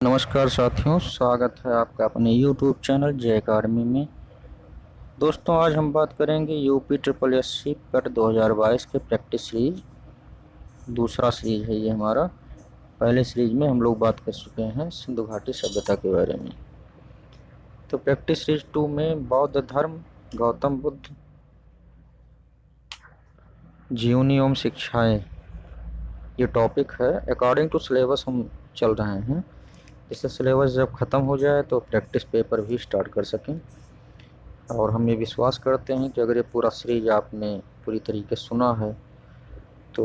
नमस्कार साथियों, स्वागत है आपका अपने YouTube चैनल जय अकाडमी में। दोस्तों, आज हम बात करेंगे यूपी ट्रिपल एस सी पेट 2022 के प्रैक्टिस सीरीज। दूसरा सीरीज है ये हमारा। पहले सीरीज में हम लोग बात कर चुके हैं सिंधु घाटी सभ्यता के बारे में। तो प्रैक्टिस सीरीज 2 में बौद्ध धर्म, गौतम बुद्ध, जीवनी एवं शिक्षाएं, ये टॉपिक है। अकॉर्डिंग टू सिलेबस हम चल रहे हैं, जिससे सिलेबस जब ख़त्म हो जाए तो प्रैक्टिस पेपर भी स्टार्ट कर सकें। और हम ये विश्वास करते हैं कि अगर ये पूरा सीरीज आपने पूरी तरीके से सुना है तो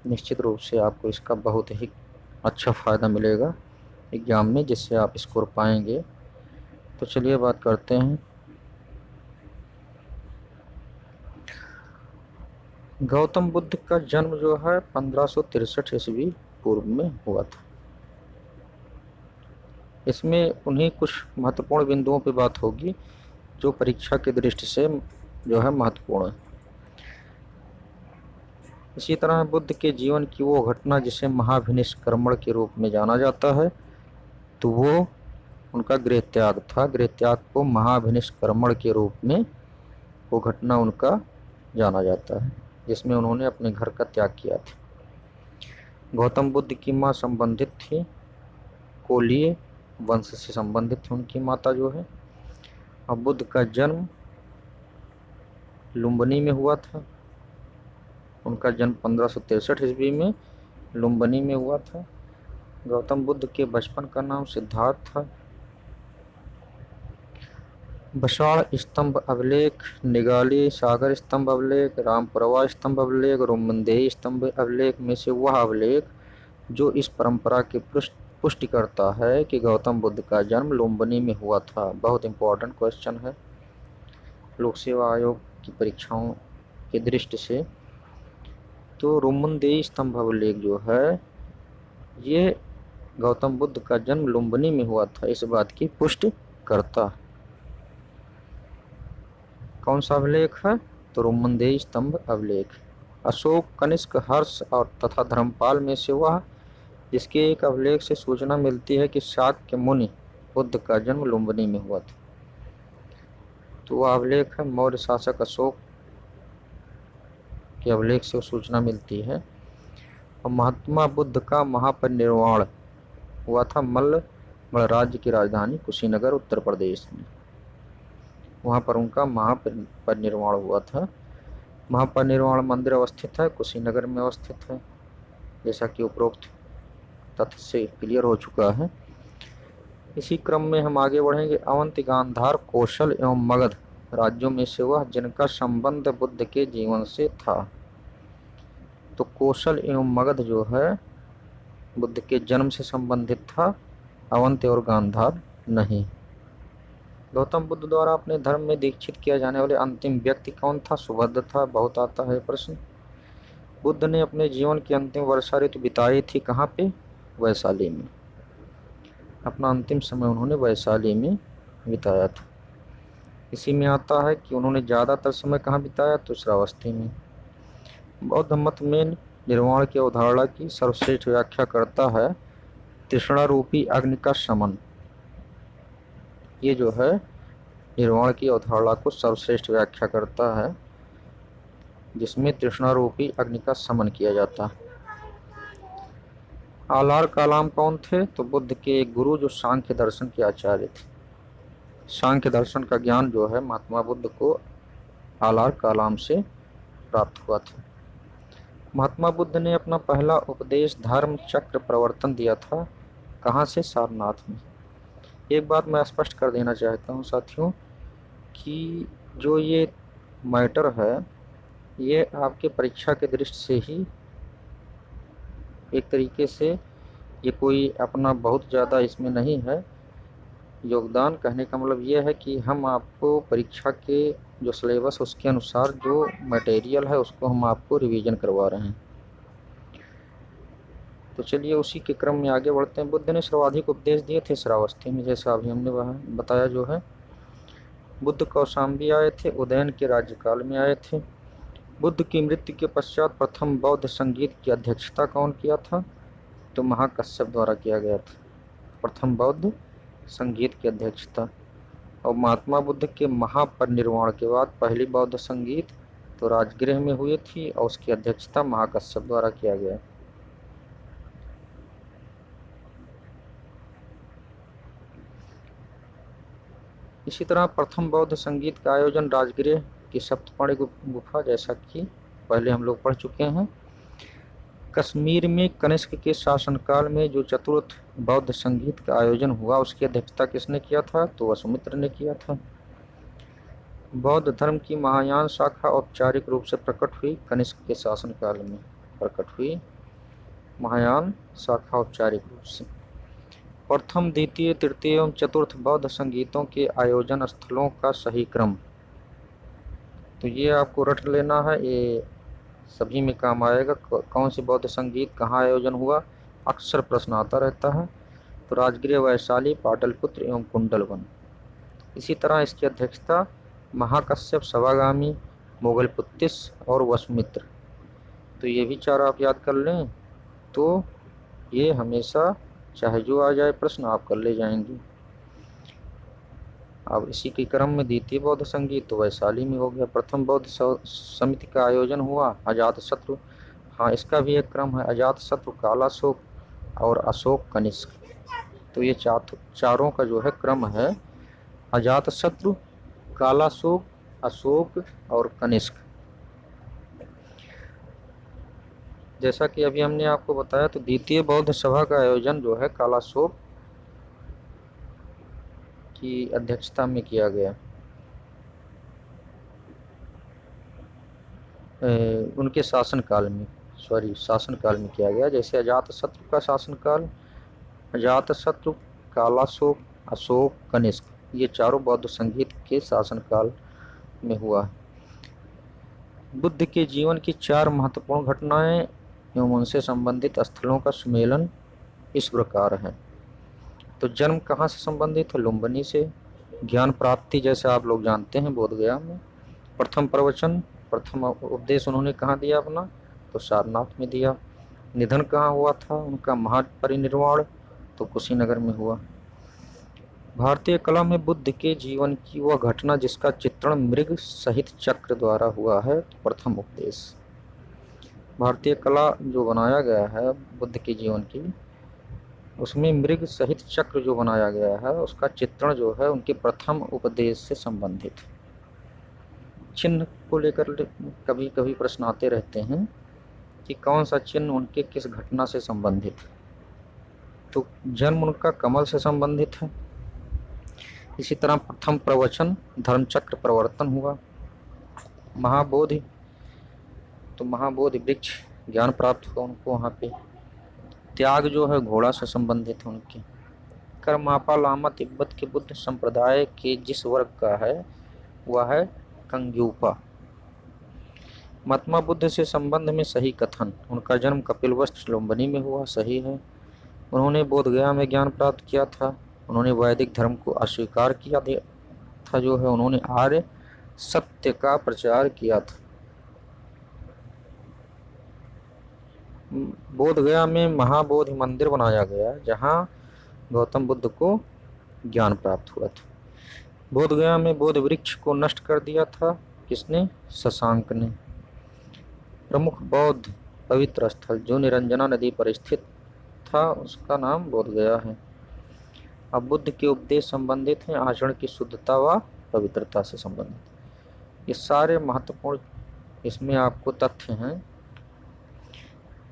निश्चित रूप से आपको इसका बहुत ही अच्छा फ़ायदा मिलेगा एग्ज़ाम में, जिससे आप स्कोर पाएंगे। तो चलिए बात करते हैं। गौतम बुद्ध का जन्म जो है 1563 ईस्वी पूर्व में हुआ था। इसमें उन्हीं कुछ महत्वपूर्ण बिंदुओं पर बात होगी जो परीक्षा की दृष्टि से जो है महत्वपूर्ण है। इसी तरह बुद्ध के जीवन की वो घटना जिसे महाभिनिष्क्रमण के रूप में जाना जाता है, तो वो उनका गृह त्याग था। गृह त्याग को महाभिनिष्क्रमण के रूप में वो घटना उनका जाना जाता है, जिसमें उन्होंने अपने घर का त्याग किया था। गौतम बुद्ध की माँ संबंधित थी, कोलीय वंश से संबंधित थी उनकी माता जो है। और बुद्ध का जन्म लुम्बिनी में हुआ था। उनका जन्म 1563 ईस्वी में लुम्बिनी में हुआ था। गौतम बुद्ध के बचपन का नाम सिद्धार्थ था। बसाड़ स्तंभ अभिलेख, निगाली सागर स्तंभ अभिलेख, रामप्रभा स्तंभ अभिलेख, रोमनदेही स्तंभ अभिलेख में से वह अभिलेख जो इस परंपरा की पुष्टि करता है कि गौतम बुद्ध का जन्म लुम्बिनी में हुआ था। बहुत इंपॉर्टेंट क्वेश्चन है लोक सेवा आयोग की परीक्षाओं की दृष्टि से। तो रोमनदेही स्तंभ अभिलेख जो है ये गौतम बुद्ध का जन्म लुम्बिनी में हुआ था, इस बात की पुष्टि करता है। कौन सा अभिलेख है? तो रोमनदेही स्तंभ अभिलेख। अशोक, कनिष्क, हर्ष और तथा धर्मपाल में से वह जिसके एक अभिलेख से सूचना मिलती है कि शाक्य मुनि बुद्ध का जन्म लुम्बिनी में हुआ था, तो वह अभिलेख है मौर्य शासक अशोक के अभिलेख से सूचना मिलती है। और महात्मा बुद्ध का महापरिनिर्वाण हुआ था मल्ल राज्य की राजधानी कुशीनगर उत्तर प्रदेश में। वहाँ पर उनका महापरिनिर्वाण हुआ था। महापरिनिर्वाण मंदिर अवस्थित है, कुशीनगर में अवस्थित है, जैसा कि उपरोक्त तथ्य से क्लियर हो चुका है। इसी क्रम में हम आगे बढ़ेंगे। अवंती, गांधार, कौशल एवं मगध राज्यों में से वह जिनका संबंध बुद्ध के जीवन से था। तो कौशल एवं मगध जो है बुद्ध के जन्म से संबंधित था, अवंती और गांधार नहीं। गौतम बुद्ध द्वारा अपने धर्म में दीक्षित किया जाने वाले अंतिम व्यक्ति कौन था? सुभद्र था। बहुत आता है प्रश्न। बुद्ध ने अपने जीवन की अंतिम वर्षा ऋतु बिताई थी कहाँ पे? वैशाली में। अपना अंतिम समय उन्होंने वैशाली में बिताया था। इसी में आता है कि उन्होंने ज़्यादातर समय कहाँ बिताया? तो श्रावस्ती में। बौद्ध मत में निर्वाण की अवधारणा की सर्वश्रेष्ठ व्याख्या करता है तृष्णा रूपी अग्नि का शमन। ये जो है निर्वाण की अवधारणा को सर्वश्रेष्ठ व्याख्या करता है, जिसमें तृष्णा रूपी अग्नि का शमन किया जाता है। आलार कालाम कौन थे? तो बुद्ध के एक गुरु जो सांख्य दर्शन के आचार्य थे। सांख्य दर्शन का ज्ञान जो है महात्मा बुद्ध को आलार कालाम से प्राप्त हुआ था। महात्मा बुद्ध ने अपना पहला उपदेश धर्म चक्र प्रवर्तन दिया था कहाँ से? सारनाथ में। एक बात मैं स्पष्ट कर देना चाहता हूँ साथियों कि जो ये मैटर है ये आपके परीक्षा के दृष्टि से ही एक तरीके से ये कोई अपना बहुत ज़्यादा इसमें नहीं है योगदान। कहने का मतलब ये है कि हम आपको परीक्षा के जो सिलेबस उसके अनुसार जो मटेरियल है उसको हम आपको रिवीजन करवा रहे हैं। तो चलिए उसी के क्रम में आगे बढ़ते हैं। बुद्ध ने सर्वाधिक उपदेश दिए थे श्रावस्ती में, जैसा अभी हमने बताया जो है। बुद्ध कौशाम्बी आए थे, उदयन के राज्यकाल में आए थे। बुद्ध की मृत्यु के पश्चात प्रथम बौद्ध संगीत की अध्यक्षता कौन किया था? तो महाकश्यप द्वारा किया गया था। प्रथम बौद्ध संगीत की अध्यक्षता। और महात्मा बुद्ध के महापरिनिर्वाण के बाद पहली बौद्ध संगीत तो राजगृह में हुई थी और उसकी अध्यक्षता महाकश्यप द्वारा किया गया। इसी तरह प्रथम बौद्ध संगीत का आयोजन राजगृह की सप्तपर्णी गुफा, जैसा कि पहले हम लोग पढ़ चुके हैं, कश्मीर में कनिष्क के शासनकाल में जो चतुर्थ बौद्ध संगीत का आयोजन हुआ उसकी अध्यक्षता किसने किया था? तो वसुमित्र ने किया था। बौद्ध धर्म की महायान शाखा औपचारिक रूप से प्रकट हुई कनिष्क के शासनकाल में प्रकट हुई महायान शाखा औपचारिक रूप से। प्रथम, द्वितीय, तृतीय एवं चतुर्थ बौद्ध संगीतों के आयोजन स्थलों का सही क्रम, तो ये आपको रट लेना है, ये सभी में काम आएगा। कौन सी बौद्ध संगीत कहाँ आयोजन हुआ, अक्सर प्रश्न आता रहता है। तो राजगृह, वैशाली, पाटलिपुत्र एवं कुंडलवन। इसी तरह इसकी अध्यक्षता महाकश्यप, सवागामी, मोगलपुत्तिस और वसुमित्र। तो ये भी चार आप याद कर लें, तो ये हमेशा चाहे जो आ जाए प्रश्न आप कर ले जाएंगे। अब इसी के क्रम में द्वितीय बौद्ध संगीत तो वैशाली में हो गया। प्रथम बौद्ध समिति का आयोजन हुआ अजातशत्रु, हाँ इसका भी एक क्रम है, अजातशत्रु, कालाशोक और अशोक कनिष्क। तो ये चारों का जो है क्रम है, अजातशत्रु, कालाशोक, अशोक और कनिष्क। जैसा कि अभी हमने आपको बताया, तो द्वितीय बौद्ध सभा का आयोजन जो है कालाशोक की अध्यक्षता में किया गया। उनके शासनकाल में में किया गया। जैसे अजातशत्रु का शासनकाल, अजातशत्रु, कालाशोक, अशोक, कनिष्क, ये चारों बौद्ध संगीत के शासनकाल में हुआ। बुद्ध के जीवन की चार महत्वपूर्ण घटनाएं एवं उनसे संबंधित स्थलों का सुमेलन इस प्रकार है। तो जन्म कहाँ से संबंधित है? लुम्बिनी से। ज्ञान प्राप्ति जैसे आप लोग जानते हैं बोधगया में। प्रथम प्रवचन, प्रथम उपदेश उन्होंने कहाँ दिया अपना? तो सारनाथ में दिया। निधन कहाँ हुआ था उनका? महापरिनिर्वाण तो कुशीनगर में हुआ। भारतीय कला में बुद्ध के जीवन की वह घटना जिसका चित्रण मृग सहित चक्र द्वारा हुआ है, प्रथम उपदेश। भारतीय कला जो बनाया गया है बुद्ध के जीवन की, उसमें मृग सहित चक्र जो बनाया गया है उसका चित्रण जो है उनके प्रथम उपदेश से संबंधित। चिन्ह को लेकर कभी कभी प्रश्न आते रहते हैं कि कौन सा चिन्ह उनके किस घटना से संबंधित। तो जन्म उनका कमल से संबंधित है। इसी तरह प्रथम प्रवचन धर्मचक्र प्रवर्तन हुआ। महाबोधि, तो महाबोधि वृक्ष ज्ञान प्राप्त हुआ उनको वहाँ पे। त्याग जो है घोड़ा से संबंधित है उनके। कर्मापा लामा तिब्बत के बुद्ध संप्रदाय के जिस वर्ग का है वह है कंग्यूपा। महात्मा बुद्ध से संबंध में सही कथन, उनका जन्म कपिलवस्तु लुम्बिनी में हुआ, सही है। उन्होंने बोधगया में ज्ञान प्राप्त किया था। उन्होंने वैदिक धर्म को अस्वीकार किया था, जो है उन्होंने आर्य सत्य का प्रचार किया था। बोधगया में महाबोधि मंदिर बनाया गया जहां गौतम बुद्ध को ज्ञान प्राप्त हुआ था। बोधगया में बोध वृक्ष को नष्ट कर दिया था किसने? शशांक ने। प्रमुख बौद्ध पवित्र स्थल जो निरंजना नदी पर स्थित था उसका नाम बोधगया है। अब बुद्ध के उपदेश संबंधित हैं आचरण की शुद्धता व पवित्रता से संबंधित। ये सारे महत्वपूर्ण इसमें आपको तथ्य हैं।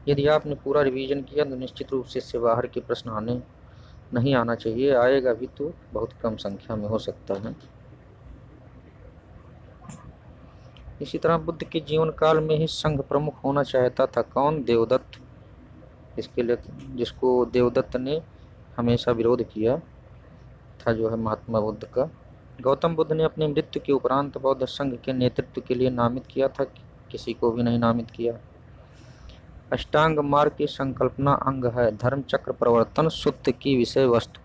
यदि आपने पूरा रिवीजन किया तो निश्चित रूप से इससे बाहर के प्रश्न नहीं आना चाहिए, आएगा भी तो बहुत कम संख्या में हो सकता है। इसी तरह बुद्ध के जीवन काल में ही संघ प्रमुख होना चाहता था कौन? देवदत्त। इसके लिए जिसको देवदत्त ने हमेशा विरोध किया था जो है महात्मा बुद्ध का। गौतम बुद्ध ने अपनी मृत्यु के उपरांत बौद्ध संघ के नेतृत्व के लिए नामित किया था, किसी को भी नहीं नामित किया। अष्टांग मार्ग की संकल्पना अंग है धर्म चक्र प्रवर्तन सूत्र की विषय वस्तु।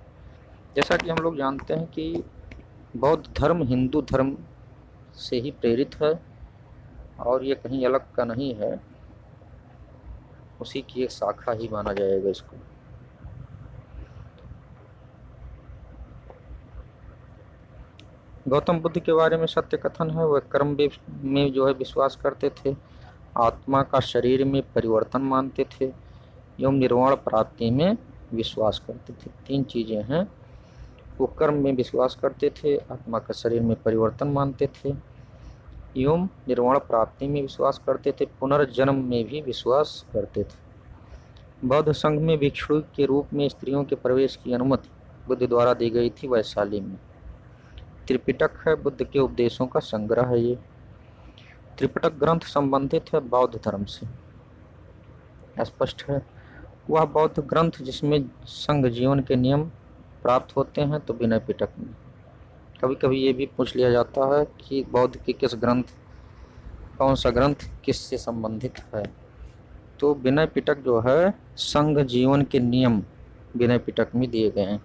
जैसा कि हम लोग जानते हैं कि बौद्ध धर्म हिंदू धर्म से ही प्रेरित है और ये कहीं अलग का नहीं है, उसी की एक शाखा ही माना जाएगा इसको। गौतम बुद्ध के बारे में सत्य कथन है, वह कर्म में जो है विश्वास करते थे, आत्मा का शरीर में परिवर्तन मानते थे एवं निर्वाण प्राप्ति में विश्वास करते थे। तीन चीजें हैं, वो कर्म में विश्वास करते थे, आत्मा का शरीर में परिवर्तन मानते थे एवं निर्वाण प्राप्ति में विश्वास करते थे, पुनर्जन्म में भी विश्वास करते थे। बौद्ध संघ में भिक्षु के रूप में स्त्रियों के प्रवेश की अनुमति बुद्ध द्वारा दी गई थी वैशाली में। त्रिपिटक है, बुद्ध के उपदेशों का संग्रह है। ये त्रिपिटक ग्रंथ संबंधित है बौद्ध धर्म से, स्पष्ट है। वह बौद्ध ग्रंथ जिसमें संघ जीवन के नियम प्राप्त होते हैं। तो विनय पिटक में कभी कभी ये भी पूछ लिया जाता है कि बौद्ध के किस ग्रंथ, कौन सा ग्रंथ किससे संबंधित है। तो विनय पिटक जो है संघ जीवन के नियम विनय पिटक में दिए गए हैं।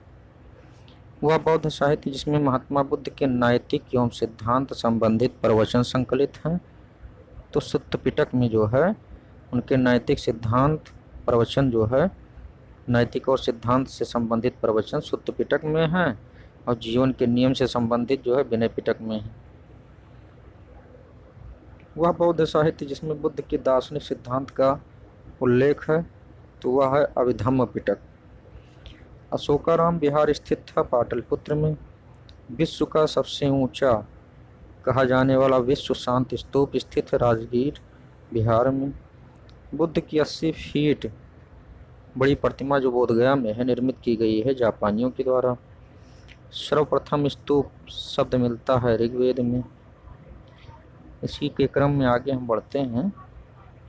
वह बौद्ध साहित्य जिसमें महात्मा बुद्ध के नैतिक एवं सिद्धांत संबंधित प्रवचन संकलित हैं। तो सुत्त पिटक में जो है उनके नैतिक सिद्धांत प्रवचन जो है, नैतिक और सिद्धांत से संबंधित प्रवचन सुत्त पिटक में है, और जीवन के नियम से संबंधित जो है विनय पिटक में है। वह बौद्ध साहित्य जिसमें बुद्ध के दार्शनिक सिद्धांत का उल्लेख है, तो वह है अभिधम्म पिटक। अशोकाराम विहार स्थित था पाटलिपुत्र में। विश्व का सबसे ऊंचा कहा जाने वाला विश्व शांति स्तूप स्थित है राजगीर बिहार में। बुद्ध की 80 फीट बड़ी प्रतिमा जो बोधगया में है निर्मित की गई है जापानियों के द्वारा। सर्वप्रथम स्तूप शब्द मिलता है ऋग्वेद में। इसी के क्रम में आगे हम बढ़ते हैं।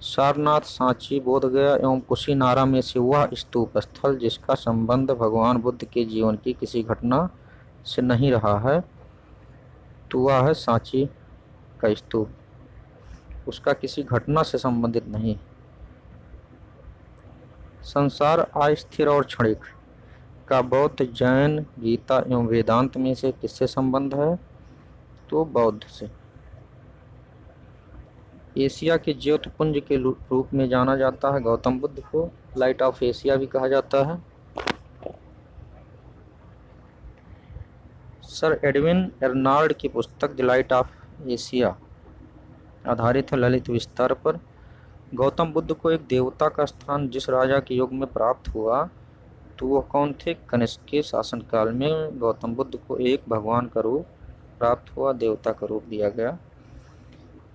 सारनाथ, सांची, बोधगया एवं कुशीनारा में से वह स्तूप स्थल जिसका संबंध भगवान बुद्ध के जीवन की किसी घटना से नहीं रहा है, तो वह है सांची का स्तूप, उसका किसी घटना से संबंधित नहीं। संसार अस्थिर और क्षणिक का बौद्ध, जैन, गीता एवं वेदांत में से किससे संबंध है, तो बौद्ध से। एशिया के ज्योतिपुंज के रूप में जाना जाता है गौतम बुद्ध को, लाइट ऑफ एशिया भी कहा जाता है। सर एडविन एर्नाल्ड की पुस्तक द लाइट ऑफ एशिया आधारित है ललित विस्तार पर। गौतम बुद्ध को एक देवता का स्थान जिस राजा के युग में प्राप्त हुआ, तो वह कौन थे? कनिष्क के शासनकाल में गौतम बुद्ध को एक भगवान का रूप प्राप्त हुआ, देवता का रूप दिया गया।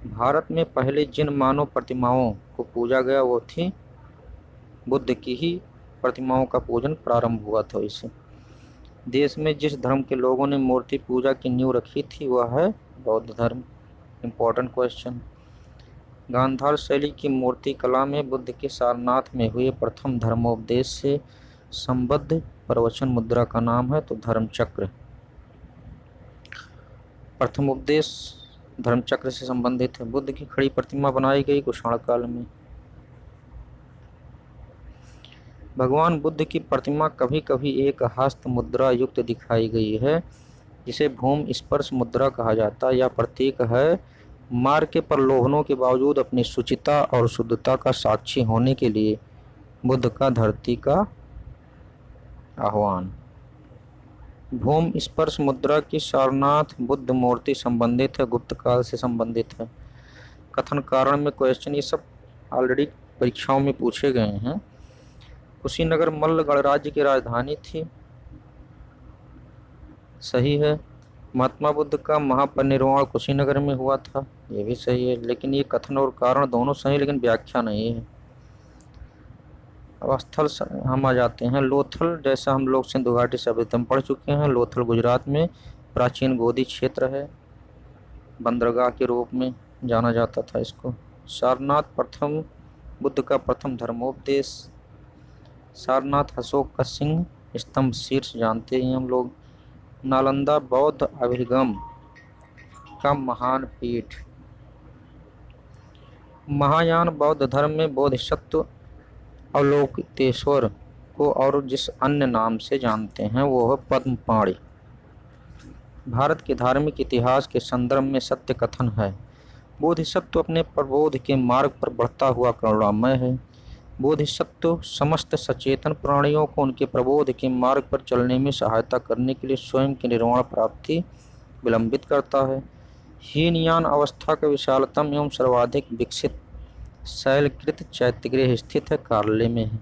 भारत में पहले जिन मानव प्रतिमाओं को पूजा गया वो थी बुद्ध की ही प्रतिमाओं का पूजन प्रारंभ हुआ था। इससे देश में जिस धर्म के लोगों ने मूर्ति पूजा की नींव रखी थी वह है बौद्ध धर्म। Important question. गांधार शैली की मूर्ति कला में बुद्ध के सारनाथ में हुए प्रथम धर्मोपदेश से संबद्ध प्रवचन मुद्रा का नाम है तो धर्मचक्र। प्रथम उपदेश धर्मचक्र से संबंधित है। बुद्ध की खड़ी प्रतिमा बनाई गई कुषाण काल में। भगवान बुद्ध की प्रतिमा कभी कभी एक हस्त मुद्रा युक्त दिखाई गई है, जिसे भूम स्पर्श मुद्रा कहा जाता है। यह प्रतीक है मार्ग के प्रलोभनों के बावजूद अपनी शुचिता और शुद्धता का साक्षी होने के लिए बुद्ध का धरती का आह्वान। भूम स्पर्श मुद्रा की सारनाथ बुद्ध मूर्ति संबंधित है, गुप्त काल से संबंधित है। कथन कारण में क्वेश्चन ये सब ऑलरेडी परीक्षाओं में पूछे गए हैं। कुशीनगर मल्ल गणराज्य की राजधानी थी, सही है। महात्मा बुद्ध का महापरिनिर्वाण कुशीनगर में हुआ था, ये भी सही है। लेकिन ये कथन और कारण दोनों सही, लेकिन व्याख्या नहीं है। अब स्थल हम आ जाते हैं। लोथल, जैसा हम लोग सिंधु घाटी सभ्यता में पढ़ चुके हैं, लोथल गुजरात में प्राचीन गोदी क्षेत्र है, बंदरगाह के रूप में जाना जाता था इसको। सारनाथ प्रथम बुद्ध का प्रथम धर्मोपदेश। सारनाथ अशोक का सिंह स्तंभ शीर्ष जानते हैं हम लोग। नालंदा बौद्ध अभिगम का महान पीठ। महायान बौद्ध धर्म में बोधिसत्व अवलोकितेश्वर को और जिस अन्य नाम से जानते हैं वो है पद्मपाणि। भारत के धार्मिक इतिहास के संदर्भ में सत्य कथन है बोधिसत्व अपने प्रबोध के मार्ग पर बढ़ता हुआ करुणामय है। बोधिसत्व समस्त सचेतन प्राणियों को उनके प्रबोध के मार्ग पर चलने में सहायता करने के लिए स्वयं की निर्वाण प्राप्ति विलंबित करता है। हीनयान अवस्था का विशालतम एवं सर्वाधिक विकसित शैलकृत चैत्यगृह स्थित है कार्ले में है।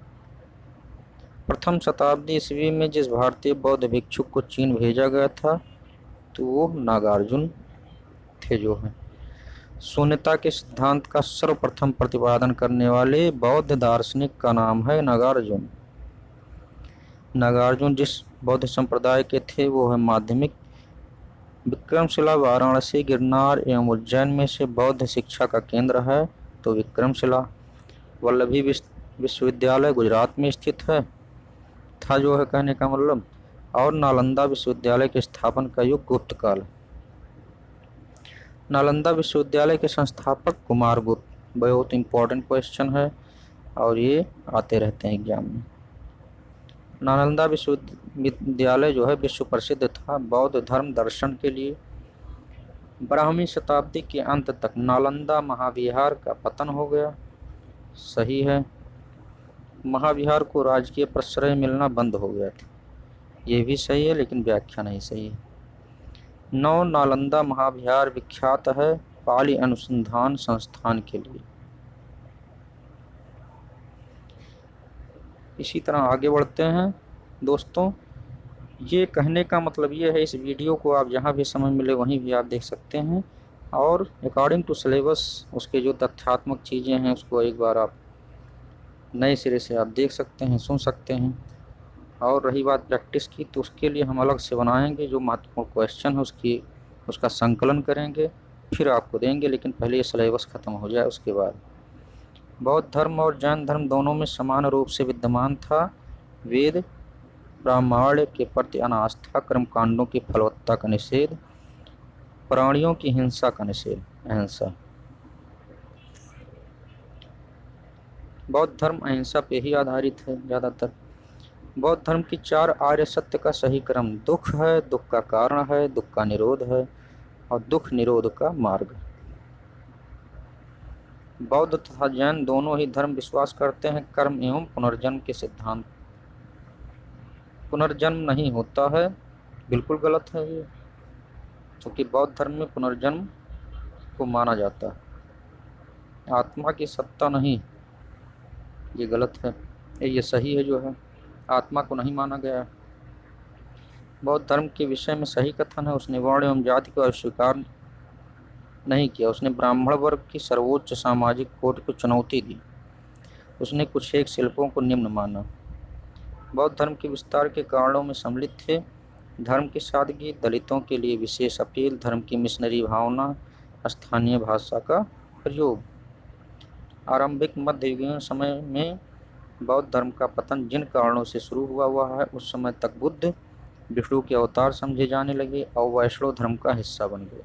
प्रथम शताब्दी ईस्वी में जिस भारतीय बौद्ध भिक्षुक को चीन भेजा गया था तो वो नागार्जुन थे, जो है शून्यता के सिद्धांत का सर्वप्रथम प्रतिपादन करने वाले बौद्ध दार्शनिक का नाम है नागार्जुन। नागार्जुन जिस बौद्ध संप्रदाय के थे वो है माध्यमिक। विक्रमशिला वाराणसी, गिरनार एवं उज्जैन में से बौद्ध शिक्षा का केंद्र है। तो विक्रमशिला वल्लभी विश्वविद्यालय गुजरात में स्थित है था, जो है कहने का मतलब। और नालंदा विश्वविद्यालय के स्थापन का युग गुप्त काल। नालंदा विश्वविद्यालय के संस्थापक कुमार गुप्त, बहुत इंपॉर्टेंट क्वेश्चन है और ये आते रहते हैं एग्जाम में। नालंदा विश्वविद्यालय जो है विश्व प्रसिद्ध था बौद्ध धर्म दर्शन के लिए। 12वीं शताब्दी के अंत तक नालंदा महाविहार का पतन हो गया। सही है, महाविहार को राजकीय प्रश्रय मिलना बंद हो गया था। ये भी सही है लेकिन व्याख्या नहीं सही है। नौ नालंदा महाविहार विख्यात है पाली अनुसंधान संस्थान के लिए। इसी तरह आगे बढ़ते हैं दोस्तों। ये कहने का मतलब ये है, इस वीडियो को आप जहाँ भी समय मिले वहीं भी आप देख सकते हैं और अकॉर्डिंग टू सिलेबस उसके जो तथ्यात्मक चीज़ें हैं उसको एक बार आप नए सिरे से आप देख सकते हैं, सुन सकते हैं। और रही बात प्रैक्टिस की तो उसके लिए हम अलग से बनाएंगे, जो महत्वपूर्ण क्वेश्चन है उसका संकलन करेंगे फिर आपको देंगे, लेकिन पहले ये सिलेबस ख़त्म हो जाए उसके बाद। बौद्ध धर्म और जैन धर्म दोनों में समान रूप से विद्यमान था वेद ब्राह्मण्य के प्रति अनास्था, कर्मकांडों की फलवत्ता का निषेध, प्राणियों की हिंसा का निषेध, अहिंसा। बौद्ध धर्म अहिंसा पे ही आधारित है ज़्यादातर। बौद्ध धर्म की 4 आर्य सत्य का सही क्रम दुख है, दुख का कारण है, दुख का निरोध है और दुख निरोध का मार्ग। बौद्ध तथा जैन दोनों ही धर्म विश्वास करते हैं कर्म एवं पुनर्जन्म के सिद्धांत। पुनर्जन्म नहीं होता है, बिल्कुल गलत है ये, क्योंकि बौद्ध धर्म में पुनर्जन्म को माना जाता है। आत्मा की सत्ता नहीं, ये गलत है। ये सही है, जो है आत्मा को नहीं माना गया। बौद्ध धर्म के विषय में सही कथन है, उसने वर्ण एवं जाति को अस्वीकार नहीं किया। उसने ब्राह्मण वर्ग की सर्वोच्च सामाजिक कोटि को चुनौती दी। उसने कुछ एक शिल्पों को निम्न माना। बौद्ध धर्म के विस्तार के कारणों में सम्मिलित थे धर्म की सादगी, दलितों के लिए विशेष अपील, धर्म की मिशनरी भावना, स्थानीय भाषा का प्रयोग। आरंभिक मध्ययुगीन समय में बौद्ध धर्म का पतन जिन कारणों से शुरू हुआ है उस समय तक बुद्ध विष्णु के अवतार समझे जाने लगे और वैष्णव धर्म का हिस्सा बन गए।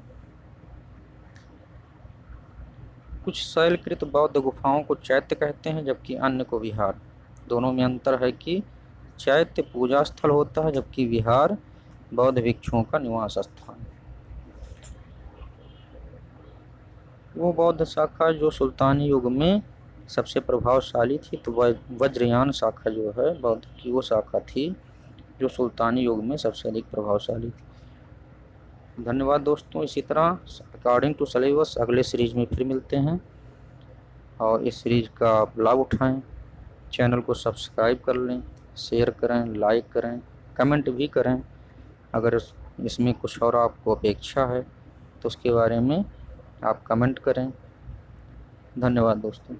कुछ शैलकृत बौद्ध गुफाओं को चैत्य कहते हैं जबकि अन्य को विहार। दोनों में अंतर है कि चैत्य पूजा स्थल होता है जबकि विहार बौद्ध भिक्षुओं का निवास स्थान। वो बौद्ध शाखा जो सुल्तानी युग में सबसे प्रभावशाली थी, तो वह वज्रयान शाखा जो है बौद्ध की वो शाखा थी जो सुल्तानी युग में सबसे अधिक प्रभावशाली थी। धन्यवाद दोस्तों। इसी तरह अकॉर्डिंग टू सिलेबस अगले सीरीज में फिर मिलते हैं और इस सीरीज का आप लाभ उठाएं। चैनल को सब्सक्राइब कर लें, शेयर करें, लाइक करें, कमेंट भी करें। अगर इसमें कुछ और आपको अपेक्षा है तो उसके बारे में आप कमेंट करें। धन्यवाद दोस्तों।